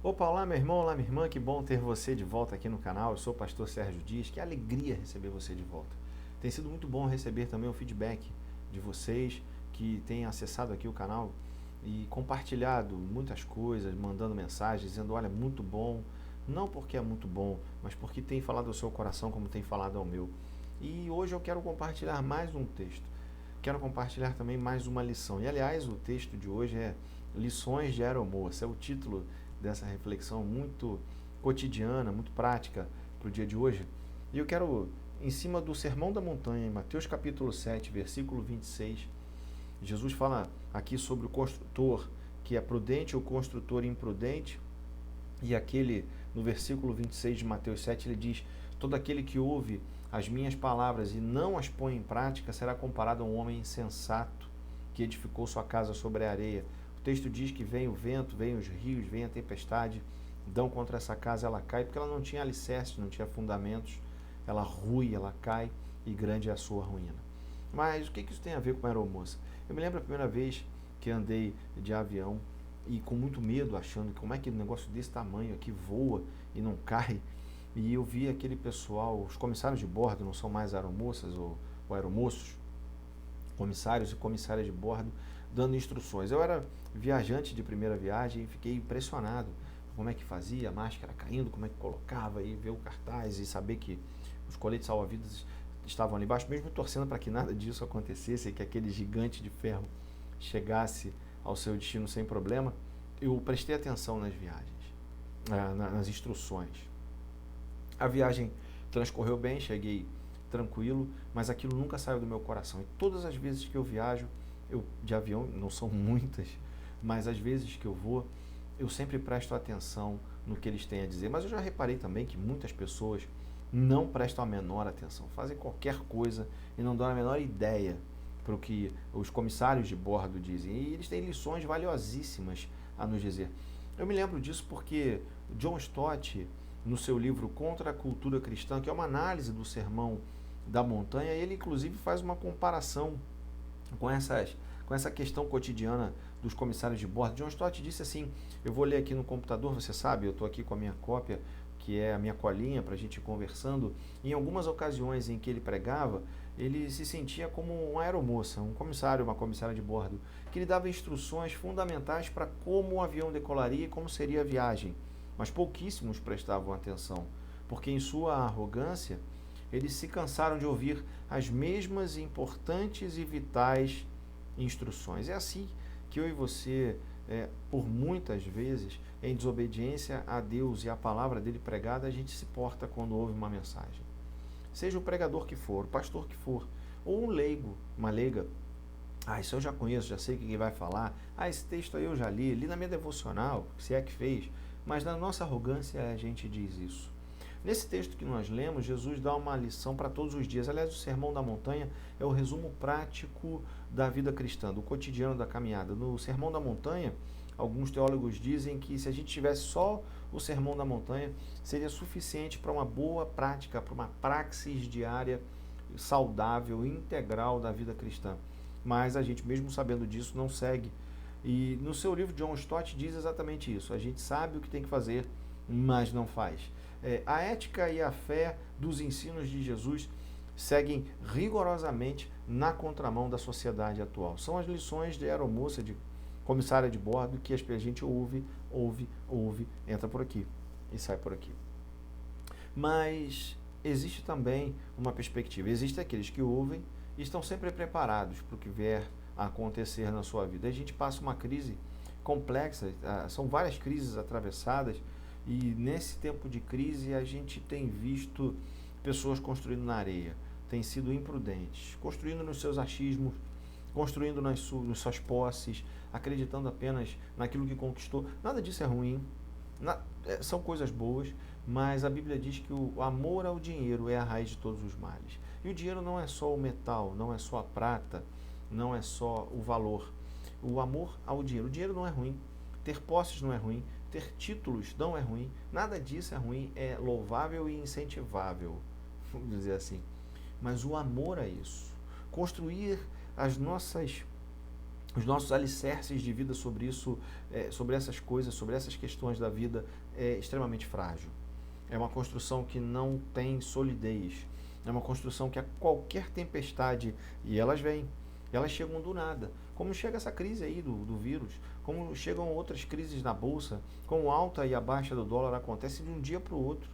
Opa, olá meu irmão, olá minha irmã, que bom ter você de volta aqui no canal. Eu sou o pastor Sérgio Dias, que alegria receber você de volta. Tem sido muito bom receber também o feedback de vocês que têm acessado aqui o canal e compartilhado muitas coisas, mandando mensagens, dizendo, olha, muito bom, não porque é muito bom, mas porque tem falado ao seu coração como tem falado ao meu. E hoje eu quero compartilhar mais um texto. Quero compartilhar também mais uma lição. E aliás, o texto de hoje é Lições de Aeromoça. É o título dessa reflexão muito cotidiana, muito prática para o dia de hoje. E eu quero, em cima do Sermão da Montanha, em Mateus capítulo 7, versículo 26, Jesus fala aqui sobre o construtor que é prudente ou construtor imprudente. E aquele, no versículo 26 de Mateus 7, ele diz: todo aquele que ouve as minhas palavras e não as põe em prática será comparado a um homem insensato que edificou sua casa sobre a areia. O texto diz que vem o vento, vem os rios, vem a tempestade, dão contra essa casa, ela cai, porque ela não tinha alicerce, não tinha fundamentos, ela rui, ela cai e grande é a sua ruína. Mas o que isso tem a ver com a aeromoça? Eu me lembro a primeira vez que andei de avião e com muito medo, achando que como é que um negócio desse tamanho aqui voa e não cai. E eu vi aquele pessoal, os comissários de bordo, não são mais aeromoças ou aeromoços, comissários e comissárias de bordo, dando instruções. Eu era viajante de primeira viagem e fiquei impressionado como é que fazia, a máscara caindo, como é que colocava, e ver o cartaz e saber que os coletes salva-vidas estavam ali embaixo, mesmo torcendo para que nada disso acontecesse e que aquele gigante de ferro chegasse ao seu destino sem problema. Eu prestei atenção nas viagens, nas instruções. A viagem transcorreu bem, cheguei tranquilo, mas aquilo nunca saiu do meu coração. E todas as vezes que eu viajo, de avião, não são muitas, mas as vezes que eu vou, eu sempre presto atenção no que eles têm a dizer. Mas eu já reparei também que muitas pessoas não prestam a menor atenção, fazem qualquer coisa e não dão a menor ideia para o que os comissários de bordo dizem. E eles têm lições valiosíssimas a nos dizer. Eu me lembro disso porque John Stott, no seu livro Contra a Cultura Cristã, que é uma análise do Sermão da Montanha, ele inclusive faz uma comparação com essa questão cotidiana dos comissários de bordo. John Stott disse assim, eu vou ler aqui no computador, você sabe, eu estou aqui com a minha cópia, que é a minha colinha para a gente ir conversando. Em algumas ocasiões em que ele pregava, ele se sentia como uma aeromoça, um comissário, uma comissária de bordo, que lhe dava instruções fundamentais para como o avião decolaria e como seria a viagem. Mas pouquíssimos prestavam atenção, porque em sua arrogância, eles se cansaram de ouvir as mesmas importantes e vitais instruções. É assim que eu e você, por muitas vezes, em desobediência a Deus e à palavra dele pregada, a gente se porta quando ouve uma mensagem. Seja o pregador que for, o pastor que for, ou um leigo, uma leiga. Isso eu já conheço, já sei o que ele vai falar. Esse texto aí eu já li na minha devocional, se é que fez. Mas na nossa arrogância a gente diz isso. Nesse texto que nós lemos, Jesus dá uma lição para todos os dias. Aliás, o Sermão da Montanha é o resumo prático da vida cristã, do cotidiano da caminhada. No Sermão da Montanha, alguns teólogos dizem que se a gente tivesse só o Sermão da Montanha, seria suficiente para uma boa prática, para uma praxis diária saudável, integral da vida cristã. Mas a gente, mesmo sabendo disso, não segue. E no seu livro, John Stott diz exatamente isso. A gente sabe o que tem que fazer, mas não faz. A ética e a fé dos ensinos de Jesus seguem rigorosamente na contramão da sociedade atual. São as lições de aeromoça, de comissária de bordo, que a gente ouve, entra por aqui e sai por aqui. Mas existe também uma perspectiva. Existem aqueles que ouvem e estão sempre preparados para o que vier a acontecer na sua vida. A gente passa uma crise complexa, são várias crises atravessadas, e nesse tempo de crise a gente tem visto pessoas construindo na areia, têm sido imprudentes, construindo nos seus achismos, construindo nas suas posses, acreditando apenas naquilo que conquistou. Nada disso é ruim, são coisas boas, mas a Bíblia diz que o amor ao dinheiro é a raiz de todos os males. E o dinheiro não é só o metal, não é só a prata, não é só o valor. O amor ao dinheiro. O dinheiro não é ruim, ter posses não é ruim, ter títulos não é ruim, nada disso é ruim, é louvável e incentivável, vamos dizer assim. Mas o amor a isso, construir as nossas os nossos alicerces de vida sobre isso, sobre essas coisas, sobre essas questões da vida, é extremamente frágil. É uma construção que não tem solidez. É uma construção que a qualquer tempestade, e elas vêm, elas chegam do nada. Como chega essa crise aí do vírus, como chegam outras crises na Bolsa, como a alta e a baixa do dólar acontece de um dia para o outro.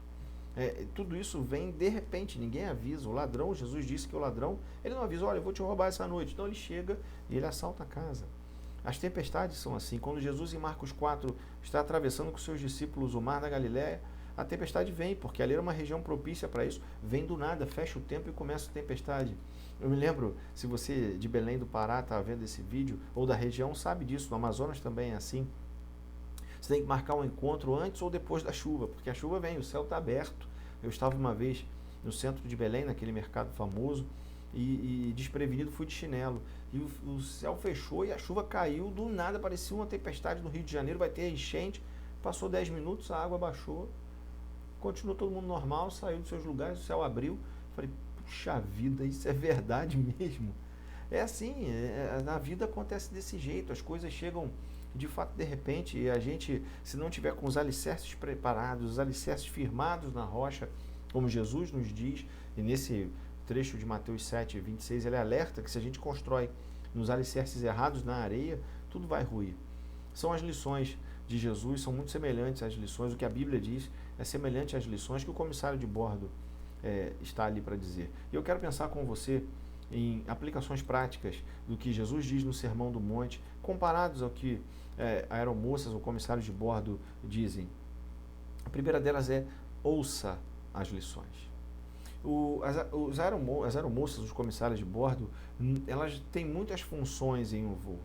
Tudo isso vem de repente, ninguém avisa. O ladrão, Jesus disse que o ladrão, ele não avisa, olha, eu vou te roubar essa noite. Então ele chega e ele assalta a casa. As tempestades são assim. Quando Jesus em Marcos 4 está atravessando com seus discípulos o mar da Galileia, a tempestade vem, porque ali era uma região propícia para isso. Vem do nada, fecha o tempo e começa a tempestade. Eu me lembro, se você de Belém do Pará está vendo esse vídeo, ou da região, sabe disso, no Amazonas também é assim. Você tem que marcar um encontro antes ou depois da chuva, porque a chuva vem, o céu está aberto. Eu estava uma vez no centro de Belém, naquele mercado famoso, e desprevenido fui de chinelo. E o céu fechou e a chuva caiu, do nada parecia uma tempestade no Rio de Janeiro, vai ter enchente. Passou 10 minutos, a água baixou, continuou todo mundo normal, saiu dos seus lugares, o céu abriu. Falei, puxa vida, isso é verdade mesmo? É assim, na vida acontece desse jeito, as coisas chegam de fato de repente, e a gente, se não tiver com os alicerces preparados, os alicerces firmados na rocha, como Jesus nos diz, e nesse trecho de Mateus 7, 26, ele alerta que se a gente constrói nos alicerces errados na areia, tudo vai ruir. São as lições de Jesus, são muito semelhantes às lições, o que a Bíblia diz é semelhante às lições que o comissário de bordo está ali para dizer. E eu quero pensar com você em aplicações práticas do que Jesus diz no Sermão do Monte, comparados ao que aeromoças ou comissários de bordo dizem. A primeira delas é: ouça as lições. As aeromoças, os comissários de bordo, elas têm muitas funções em um voo.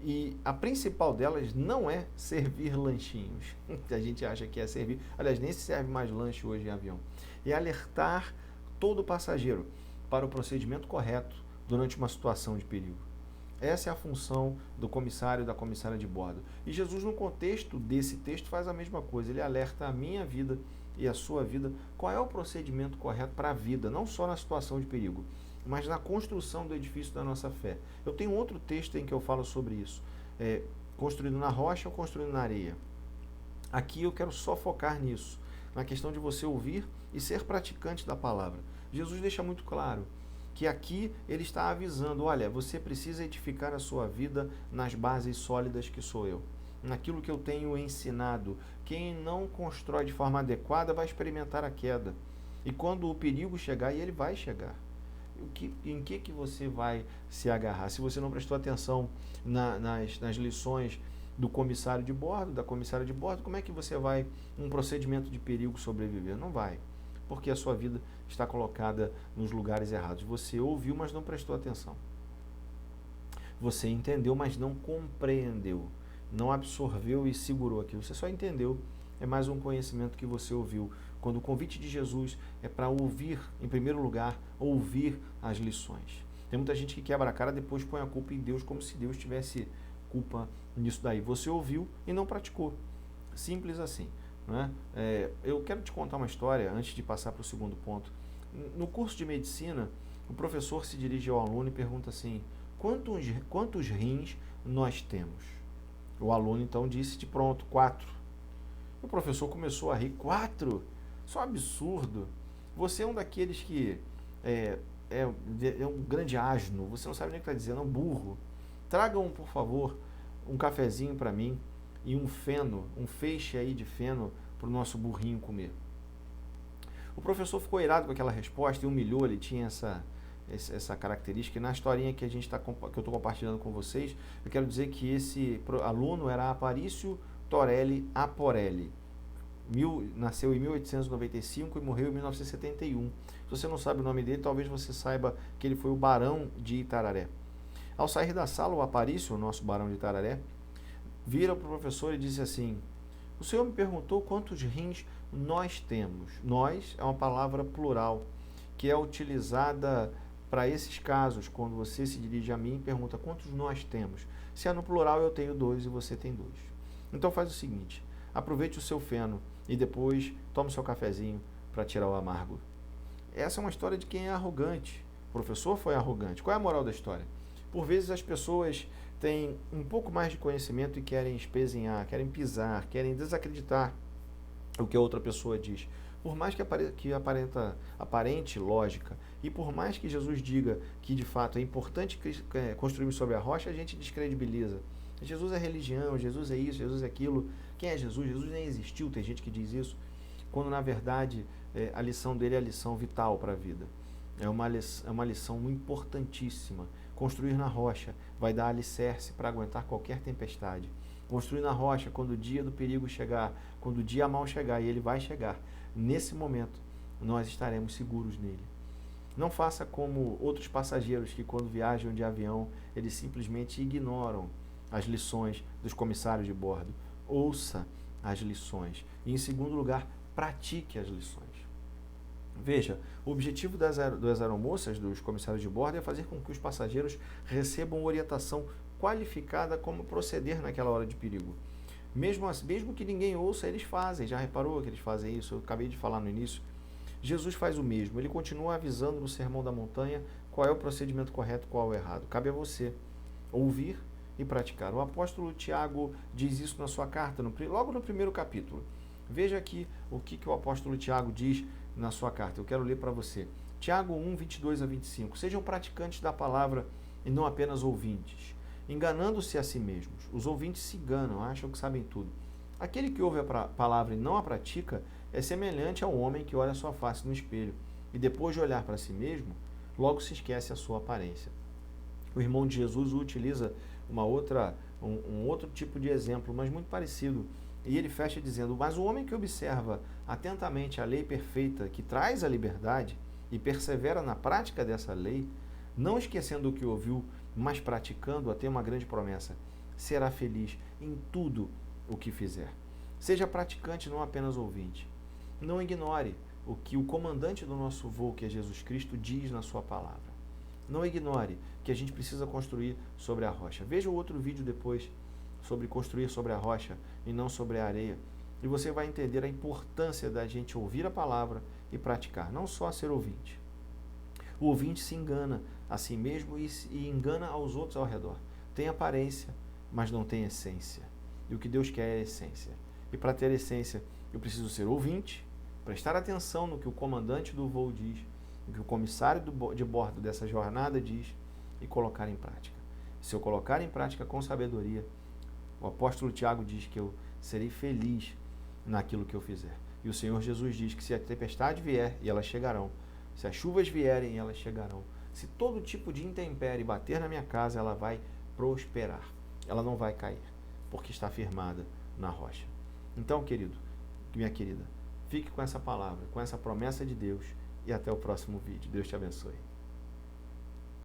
E a principal delas não é servir lanchinhos. A gente acha que é servir. Aliás, nem se serve mais lanche hoje em avião. É alertar todo passageiro para o procedimento correto durante uma situação de perigo. Essa é a função do comissário e da comissária de bordo. E Jesus, no contexto desse texto, faz a mesma coisa. Ele alerta a minha vida e a sua vida qual é o procedimento correto para a vida, não só na situação de perigo, mas na construção do edifício da nossa fé. Eu tenho outro texto em que eu falo sobre isso. Construído na rocha ou construído na areia? Aqui eu quero só focar nisso, na questão de você ouvir e ser praticante da palavra. Jesus deixa muito claro que aqui ele está avisando, olha, você precisa edificar a sua vida nas bases sólidas que sou eu, naquilo que eu tenho ensinado. Quem não constrói de forma adequada vai experimentar a queda. E quando o perigo chegar, e ele vai chegar, em que você vai se agarrar? Se você não prestou atenção nas lições do comissário de bordo, da comissária de bordo, como é que você vai, num procedimento de perigo, sobreviver? Não vai, porque a sua vida está colocada nos lugares errados. Você ouviu, mas não prestou atenção. Você entendeu, mas não compreendeu. Não absorveu e segurou aquilo. Você só entendeu. É mais um conhecimento que você ouviu. Quando o convite de Jesus é para ouvir, em primeiro lugar, ouvir as lições. Tem muita gente que quebra a cara, depois põe a culpa em Deus, como se Deus tivesse culpa nisso daí. Você ouviu e não praticou. Simples assim. Né? Eu quero te contar uma história, antes de passar para o segundo ponto. No curso de medicina, o professor se dirige ao aluno e pergunta assim: quantos rins nós temos? O aluno então disse de pronto: 4. O professor começou a rir: 4? Isso é um absurdo. Você é um daqueles que é um grande asno, você não sabe nem o que está dizendo, é um burro. Tragam, por favor, um cafezinho para mim e um feno, um feixe aí de feno para o nosso burrinho comer. O professor ficou irado com aquela resposta e humilhou. Ele tinha essa característica. E na historinha que que eu estou compartilhando com vocês, eu quero dizer que esse aluno era Aparício Torelli Aporelli. Nasceu em 1895 e morreu em 1971. Se você não sabe o nome dele, talvez você saiba que ele foi o Barão de Itararé. Ao sair da sala, o Aparício, o nosso Barão de Itararé, vira para o professor e disse assim: o senhor me perguntou quantos rins nós temos. Nós é uma palavra plural, que é utilizada para esses casos, quando você se dirige a mim e pergunta quantos nós temos. Se é no plural, eu tenho 2 e você tem 2. Então faz o seguinte: aproveite o seu feno e depois tome o seu cafezinho para tirar o amargo. Essa é uma história de quem é arrogante. O professor foi arrogante. Qual é a moral da história? Por vezes as pessoas têm um pouco mais de conhecimento e querem espezinhar, querem pisar, querem desacreditar o que a outra pessoa diz. Por mais que aparente lógica, e por mais que Jesus diga que de fato é importante construir sobre a rocha, a gente descredibiliza. Jesus é religião, Jesus é isso, Jesus é aquilo. Quem é Jesus? Jesus nem existiu, tem gente que diz isso, quando na verdade a lição dele é a lição vital para a vida. É uma lição importantíssima. Construir na rocha vai dar alicerce para aguentar qualquer tempestade. Construir na rocha quando o dia do perigo chegar, quando o dia mal chegar, e ele vai chegar, nesse momento nós estaremos seguros nele. Não faça como outros passageiros que quando viajam de avião, eles simplesmente ignoram as lições dos comissários de bordo. Ouça as lições. E em segundo lugar, pratique as lições. Veja, o objetivo das aeromoças, dos comissários de bordo, é fazer com que os passageiros recebam orientação qualificada como proceder naquela hora de perigo. Mesmo que ninguém ouça, eles fazem. Já reparou que eles fazem isso? Eu acabei de falar no início. Jesus faz o mesmo. Ele continua avisando no Sermão da Montanha qual é o procedimento correto e qual é o errado. Cabe a você ouvir e praticar. O apóstolo Tiago diz isso na sua carta, logo no primeiro capítulo. Veja aqui o que o apóstolo Tiago diz na sua carta. Eu quero ler para você. Tiago 1, 22 a 25. Sejam praticantes da palavra e não apenas ouvintes, enganando-se a si mesmos. Os ouvintes se enganam, acham que sabem tudo. Aquele que ouve a palavra e não a pratica é semelhante ao homem que olha a sua face no espelho e depois de olhar para si mesmo, logo se esquece a sua aparência. O irmão de Jesus utiliza um outro tipo de exemplo, mas muito parecido. E ele fecha dizendo: mas o homem que observa atentamente a lei perfeita que traz a liberdade e persevera na prática dessa lei, não esquecendo o que ouviu, mas praticando-a, tem uma grande promessa: será feliz em tudo o que fizer. Seja praticante, não apenas ouvinte. Não ignore o que o comandante do nosso voo, que é Jesus Cristo, diz na sua palavra. Não ignore que a gente precisa construir sobre a rocha. Veja o outro vídeo depois sobre construir sobre a rocha e não sobre a areia. E você vai entender a importância da gente ouvir a palavra e praticar, não só ser ouvinte. O ouvinte se engana a si mesmo e engana aos outros ao redor. Tem aparência, mas não tem essência. E o que Deus quer é essência. E para ter essência, eu preciso ser ouvinte, prestar atenção no que o comandante do voo diz, no que o comissário de bordo dessa jornada diz e colocar em prática. Se eu colocar em prática com sabedoria, o apóstolo Tiago diz que eu serei feliz naquilo que eu fizer. E o Senhor Jesus diz que se a tempestade vier, e elas chegarão, se as chuvas vierem, elas chegarão, se todo tipo de intempérie bater na minha casa, ela vai prosperar. Ela não vai cair, porque está firmada na rocha. Então, querido, minha querida, fique com essa palavra, com essa promessa de Deus e até o próximo vídeo. Deus te abençoe.